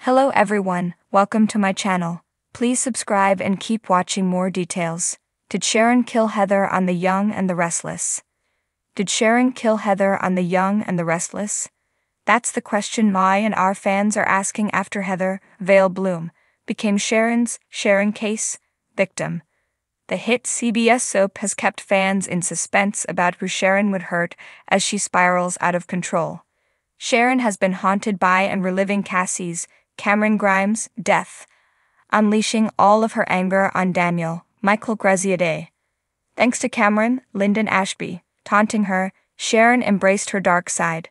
Hello everyone, welcome to my channel. Please subscribe and keep watching more details. Did Sharon kill Heather on The Young and the Restless? Did Sharon kill Heather on The Young and the Restless? That's the question my and our fans are asking after Heather, Vale Bloom, became Sharon's case victim. The hit CBS soap has kept fans in suspense about who Sharon would hurt as she spirals out of control. Sharon has been haunted by and reliving Cassie's, Cameron Grimes' death, unleashing all of her anger on Daniel, Michael Graziadei. Thanks to Cameron, Lyndon Ashby, taunting her, Sharon embraced her dark side.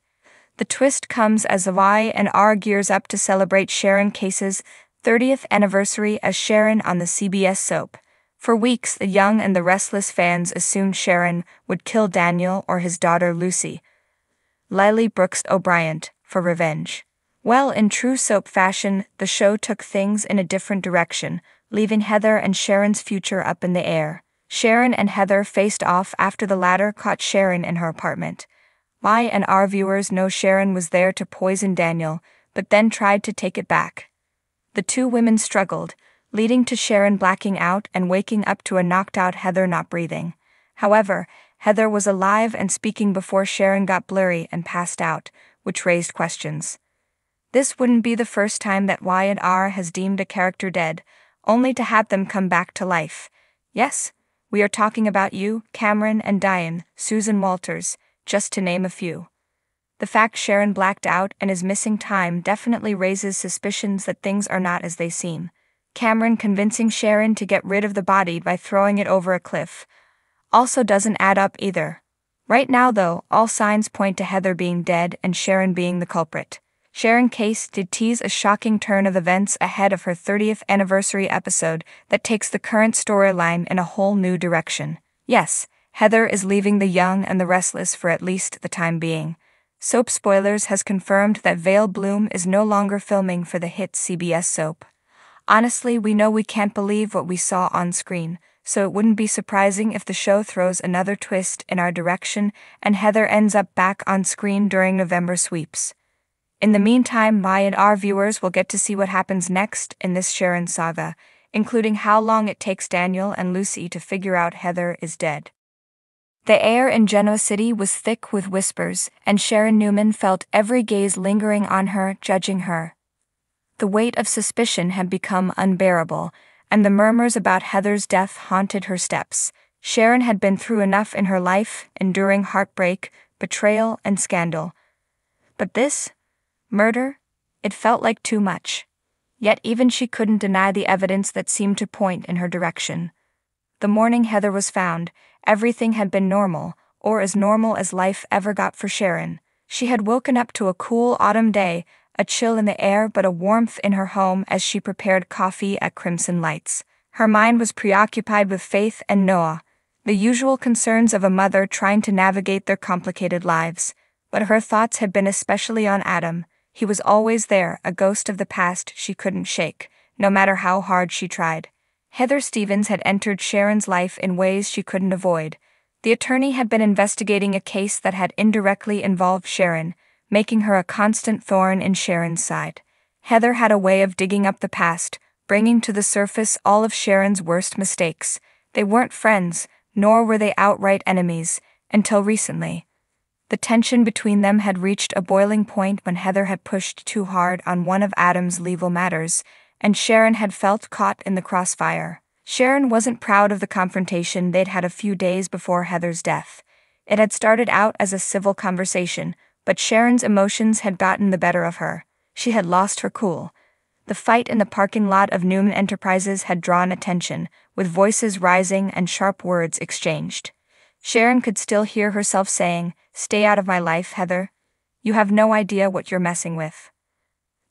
The twist comes as Y&R gears up to celebrate Sharon Case's 30th anniversary as Sharon on the CBS soap. For weeks, The Young and the Restless fans assumed Sharon would kill Daniel or his daughter Lucy, Lily Brooks O'Brien, for revenge. Well, in true soap fashion, the show took things in a different direction, leaving Heather and Sharon's future up in the air. Sharon and Heather faced off after the latter caught Sharon in her apartment. Y&R viewers know Sharon was there to poison Daniel, but then tried to take it back. The two women struggled, leading to Sharon blacking out and waking up to a knocked-out Heather not breathing. However, Heather was alive and speaking before Sharon got blurry and passed out, which raised questions. This wouldn't be the first time that Y&R has deemed a character dead, only to have them come back to life. Yes, we are talking about you, Cameron and Diane, Susan Walters, just to name a few. The fact Sharon blacked out and is missing time definitely raises suspicions that things are not as they seem. Cameron convincing Sharon to get rid of the body by throwing it over a cliff also doesn't add up either. Right now though, all signs point to Heather being dead and Sharon being the culprit. Sharon Case did tease a shocking turn of events ahead of her 30th anniversary episode that takes the current storyline in a whole new direction. Yes, Heather is leaving The Young and the Restless for at least the time being. Soap Spoilers has confirmed that Vale Bloom is no longer filming for the hit CBS soap. Honestly, we know we can't believe what we saw on screen, so it wouldn't be surprising if the show throws another twist in our direction and Heather ends up back on screen during November sweeps. In the meantime, Y&R viewers will get to see what happens next in this Sharon saga, including how long it takes Daniel and Lucy to figure out Heather is dead. The air in Genoa City was thick with whispers, and Sharon Newman felt every gaze lingering on her, judging her. The weight of suspicion had become unbearable, and the murmurs about Heather's death haunted her steps. Sharon had been through enough in her life, enduring heartbreak, betrayal, and scandal. But this murder? It felt like too much. Yet even she couldn't deny the evidence that seemed to point in her direction. The morning Heather was found, everything had been normal, or as normal as life ever got for Sharon. She had woken up to a cool autumn day, a chill in the air but a warmth in her home as she prepared coffee at Crimson Lights. Her mind was preoccupied with Faith and Noah, the usual concerns of a mother trying to navigate their complicated lives. But her thoughts had been especially on Adam. He was always there, a ghost of the past she couldn't shake, no matter how hard she tried. Heather Stevens had entered Sharon's life in ways she couldn't avoid. The attorney had been investigating a case that had indirectly involved Sharon, making her a constant thorn in Sharon's side. Heather had a way of digging up the past, bringing to the surface all of Sharon's worst mistakes. They weren't friends, nor were they outright enemies, until recently. The tension between them had reached a boiling point when Heather had pushed too hard on one of Adam's legal matters, and Sharon had felt caught in the crossfire. Sharon wasn't proud of the confrontation they'd had a few days before Heather's death. It had started out as a civil conversation, but Sharon's emotions had gotten the better of her. She had lost her cool. The fight in the parking lot of Newman Enterprises had drawn attention, with voices rising and sharp words exchanged. Sharon could still hear herself saying, "Stay out of my life, Heather. You have no idea what you're messing with."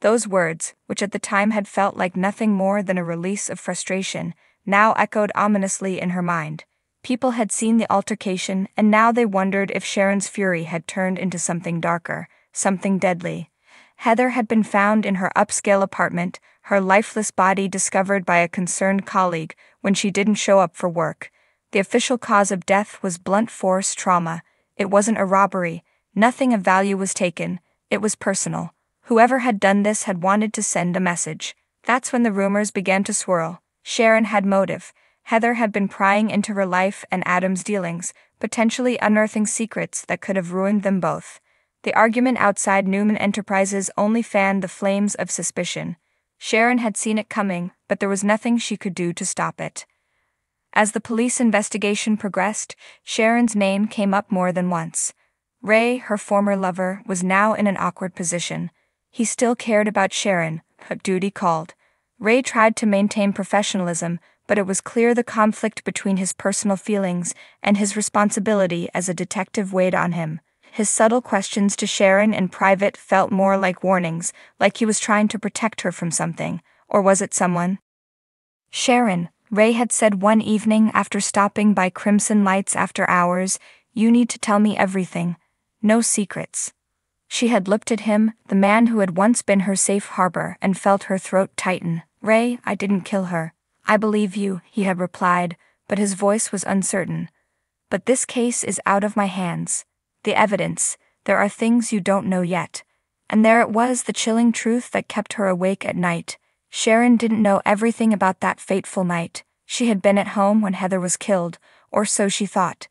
Those words, which at the time had felt like nothing more than a release of frustration, now echoed ominously in her mind. People had seen the altercation, and now they wondered if Sharon's fury had turned into something darker, something deadly. Heather had been found in her upscale apartment, her lifeless body discovered by a concerned colleague when she didn't show up for work. The official cause of death was blunt force trauma. It wasn't a robbery. Nothing of value was taken. It was personal. Whoever had done this had wanted to send a message. That's when the rumors began to swirl. Sharon had motive. Heather had been prying into her life and Adam's dealings, potentially unearthing secrets that could have ruined them both. The argument outside Newman Enterprises only fanned the flames of suspicion. Sharon had seen it coming, but there was nothing she could do to stop it. As the police investigation progressed, Sharon's name came up more than once. Ray, her former lover, was now in an awkward position. He still cared about Sharon, but duty called. Ray tried to maintain professionalism, but it was clear the conflict between his personal feelings and his responsibility as a detective weighed on him. His subtle questions to Sharon in private felt more like warnings, like he was trying to protect her from something. Or was it someone? "Sharon," Ray had said one evening after stopping by Crimson Lights after hours, "you need to tell me everything. No secrets." She had looked at him, the man who had once been her safe harbor, and felt her throat tighten. "Ray, I didn't kill her." "I believe you," he had replied, but his voice was uncertain. "But this case is out of my hands. The evidence, there are things you don't know yet." And there it was, the chilling truth that kept her awake at night. Sharon didn't know everything about that fateful night. She had been at home when Heather was killed, or so she thought.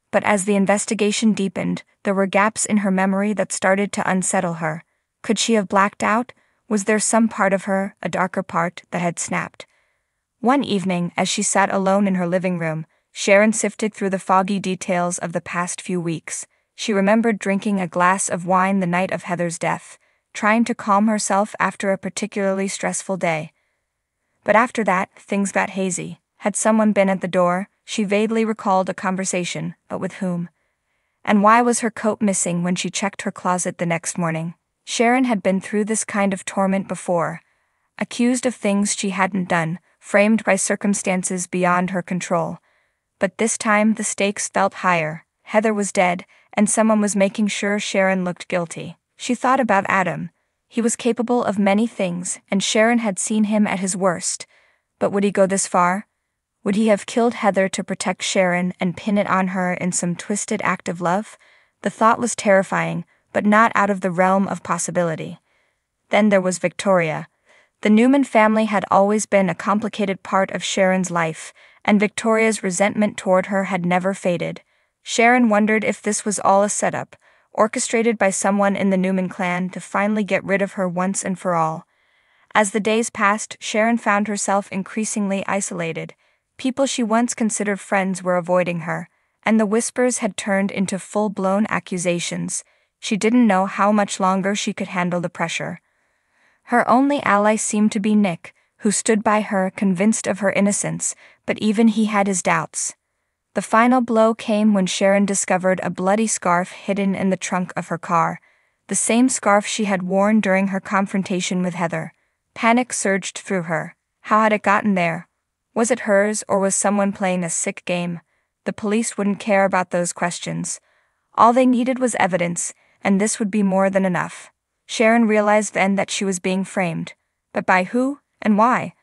But as the investigation deepened, there were gaps in her memory that started to unsettle her. Could she have blacked out? Was there some part of her, a darker part, that had snapped? One evening, as she sat alone in her living room, Sharon sifted through the foggy details of the past few weeks. She remembered drinking a glass of wine the night of Heather's death, trying to calm herself after a particularly stressful day. But after that, things got hazy. Had someone been at the door? She vaguely recalled a conversation, but with whom? And why was her coat missing when she checked her closet the next morning? Sharon had been through this kind of torment before, accused of things she hadn't done, framed by circumstances beyond her control. But this time the stakes felt higher. Heather was dead, and someone was making sure Sharon looked guilty. She thought about Adam. He was capable of many things, and Sharon had seen him at his worst. But would he go this far? Would he have killed Heather to protect Sharon and pin it on her in some twisted act of love? The thought was terrifying, but not out of the realm of possibility. Then there was Victoria. The Newman family had always been a complicated part of Sharon's life, and Victoria's resentment toward her had never faded. Sharon wondered if this was all a setup, orchestrated by someone in the Newman clan to finally get rid of her once and for all. As the days passed, Sharon found herself increasingly isolated. People she once considered friends were avoiding her, and the whispers had turned into full-blown accusations. She didn't know how much longer she could handle the pressure. Her only ally seemed to be Nick, who stood by her, convinced of her innocence, but even he had his doubts. The final blow came when Sharon discovered a bloody scarf hidden in the trunk of her car, the same scarf she had worn during her confrontation with Heather. Panic surged through her. How had it gotten there? Was it hers, or was someone playing a sick game? The police wouldn't care about those questions. All they needed was evidence, and this would be more than enough. Sharon realized then that she was being framed. But by who, and why?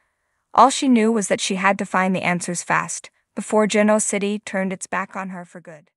All she knew was that she had to find the answers fast, before Genoa City turned its back on her for good.